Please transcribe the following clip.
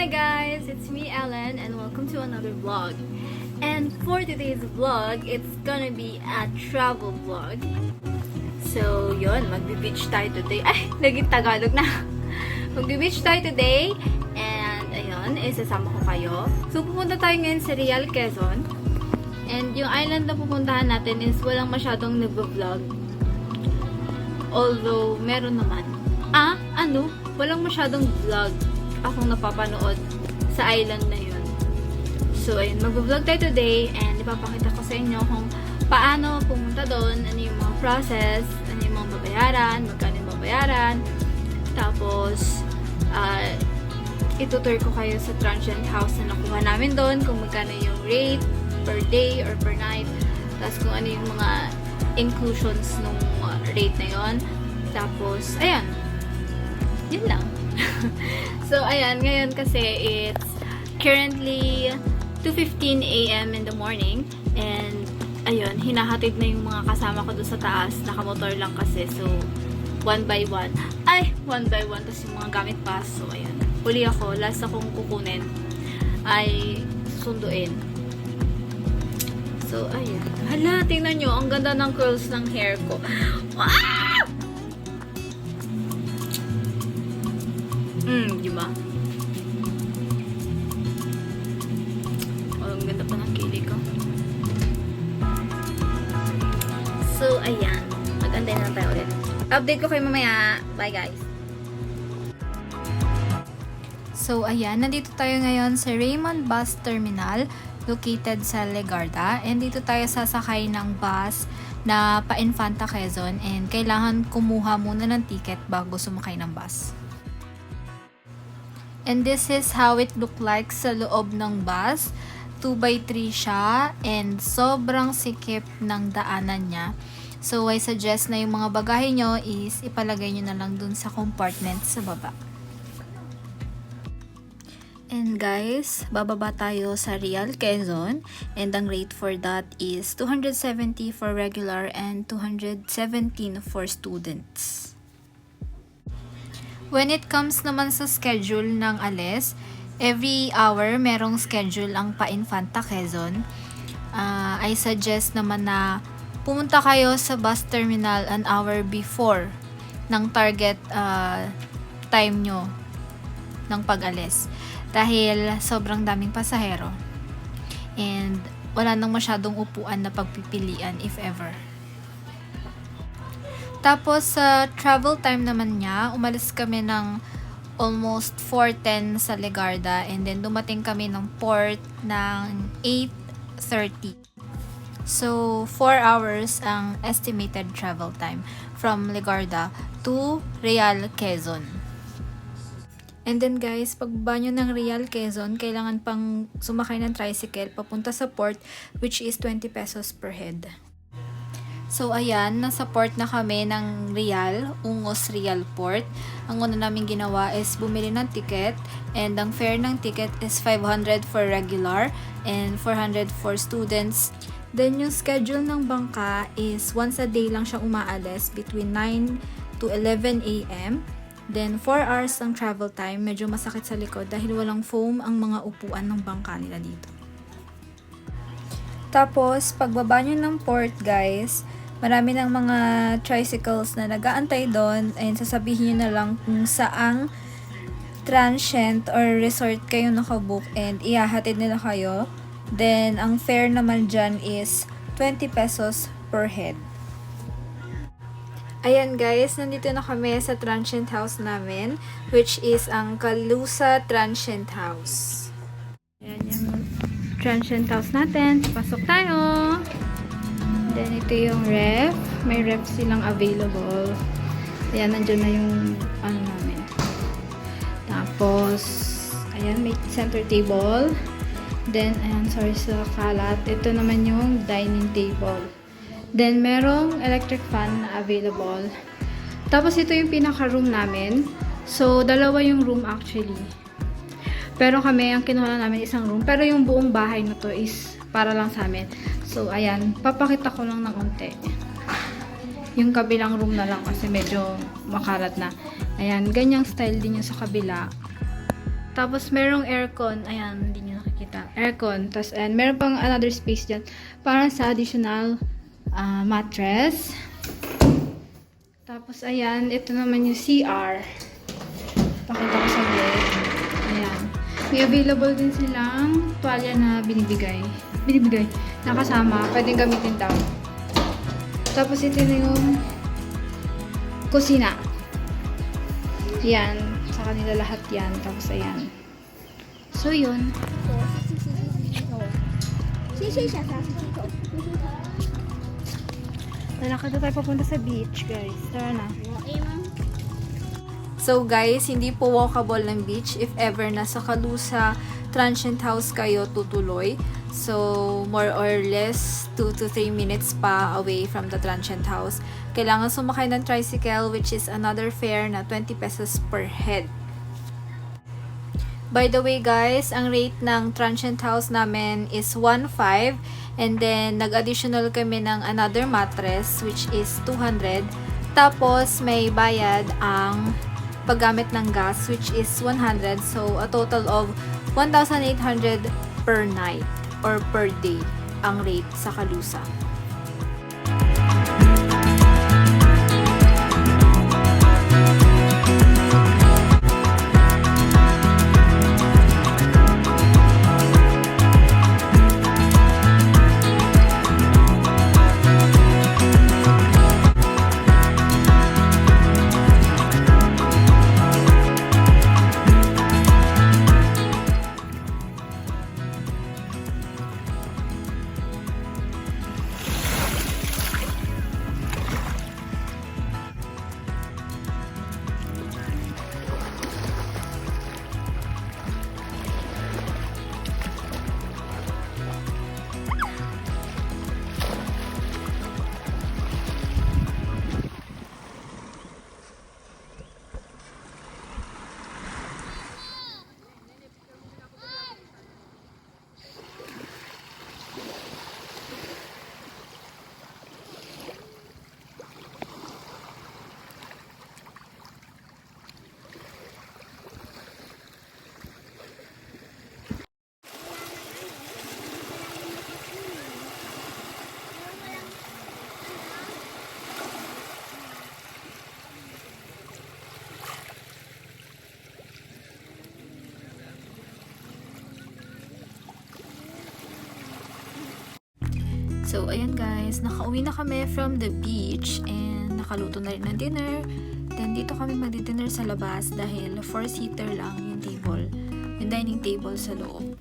Hi guys, it's me Ellen and welcome to another vlog. And for today's vlog, it's gonna be a travel vlog. So yun, magbe-beach tayo today. Ay, naging Tagalog na. Magbe-beach tayo today and ayun, isasama ko kayo. So pupunta tayo ngayon sa Real, Quezon. And yung island na pupuntahan natin is walang masyadong nagvo-vlog. Although, meron naman. Walang masyadong vlog akong napapanood sa island na yun. So, ayun, mag-vlog tayo today and ipapakita ko sa inyo kung paano pumunta doon, ano yung mga process, ano yung mga babayaran, magkano yung babayaran. Tapos, itutur ko kayo sa transient house na nakuha namin doon, kung magkano yung rate per day or per night. Tapos, kung ano yung mga inclusions nung rate na yon. Tapos, ayan. Yun lang. So, ayan. Ngayon kasi it's currently 2:15 a.m. in the morning. And, ayun. Hinahatid na yung mga kasama ko doon sa taas. Nakamotor lang kasi. So, one by one. Tapos yung mga gamit pa. So, ayan. Huli ako. Last akong kukunin ay sunduin. So, ayan. Hala, tingnan nyo. Ang ganda ng curls ng hair ko. Wow! Diba? Oh, ang ganda pa ng kilig ko. So, ayan. Mag-antay na lang tayo ulit. Update ko kayo mamaya. Bye, guys. So, ayan. Nandito tayo ngayon sa Raymond Bus Terminal located sa Legarda. And dito tayo sasakay ng bus na pa-Infanta, Quezon. And kailangan kumuha muna ng ticket bago sumakay ng bus. And this is how it look like sa loob ng bus. 2x3 siya and sobrang sikip ng daanan niya. So, I suggest na yung mga bagahe nyo is ipalagay nyo na lang dun sa compartment sa baba. And guys, bababa tayo sa Real, Quezon. And ang rate for that is 270 for regular and 217 for students. When it comes naman sa schedule ng alis, every hour merong schedule ang pa-Infanta, Quezon. I suggest naman na pumunta kayo sa bus terminal an hour before ng target time nyo ng pag-alis. Dahil sobrang daming pasahero. And wala nang masyadong upuan na pagpipilian if ever. Tapos sa travel time naman niya, umalis kami ng almost 4:10 sa Legarda and then dumating kami ng port ng 8:30. So 4 hours ang estimated travel time from Legarda to Real, Quezon. And then guys, pagbaba nyo ng Real, Quezon, kailangan pang sumakay ng tricycle papunta sa port which is 20 pesos per head. So, ayan, nasa port na kami ng Real, Ungos Real Port. Ang una namin ginawa is bumili ng ticket and ang fare ng ticket is 500 for regular and 400 for students. Then, yung schedule ng bangka is once a day lang siya umaalis between 9 to 11 a.m. Then, 4 hours ang travel time. Medyo masakit sa likod dahil walang foam ang mga upuan ng bangka nila dito. Tapos, pagbaba nyo ng port, guys, marami ng mga tricycles na nag-aantay doon and sasabihin nyo na lang kung saang transient or resort kayo nakabook and ihahatid nila kayo. Then, ang fare naman dyan is 20 pesos per head. Ayan guys, nandito na kami sa transient house namin, which is ang Calusa Transient House. Ayan yung transient house natin. Pasok tayo! Then, ito yung ref. May ref silang available. Ayan, nandiyan na yung ano namin. Tapos, ayan, may center table. Then, ayan, sorry sa kalat. Ito naman yung dining table. Then, merong electric fan na available. Tapos, ito yung pinaka-room namin. So, dalawa yung room actually. Pero kami, ang kinuha namin isang room. Pero yung buong bahay na to is para lang sa amin. So, ayan. Papakita ko lang ng unti. Yung kabilang room na lang kasi medyo makalat na. Ayan. Ganyang style din yung sa kabila. Tapos, merong aircon. Ayan, hindi nyo nakikita. Aircon. Tapos, and meron pang another space dyan. Para sa additional mattress. Tapos, ayan. Ito naman yung CR. Pakita ko sa bed. Ayan. May available din silang tuwalya na binibigay. Nakasama. Pwedeng gamitin daw. Tapos, ito na yung kusina. Ayan. Sa kanila lahat yan. Tapos, ayan. So, yun. Lalakad na tayo papunta sa beach, guys. Tara na. So, guys, hindi po walkable ng beach if ever nasa Calusa transient house kayo tutuloy. So, more or less 2 to 3 minutes pa away from the transient house. Kailangan sumakay ng tricycle, which is another fare na 20 pesos per head. By the way, guys, ang rate ng transient house namin is 1.5, and then nag-additional kami ng another mattress which is 200. Tapos may bayad ang paggamit ng gas which is 100. So a total of 1,800 per night or per day ang rate sa Calusa. So, ayan guys, nakauwi na kami from the beach and nakaluto na rin ng dinner. Then, dito kami magdi-dinner sa labas dahil 4-seater lang yung table, yung dining table sa loob.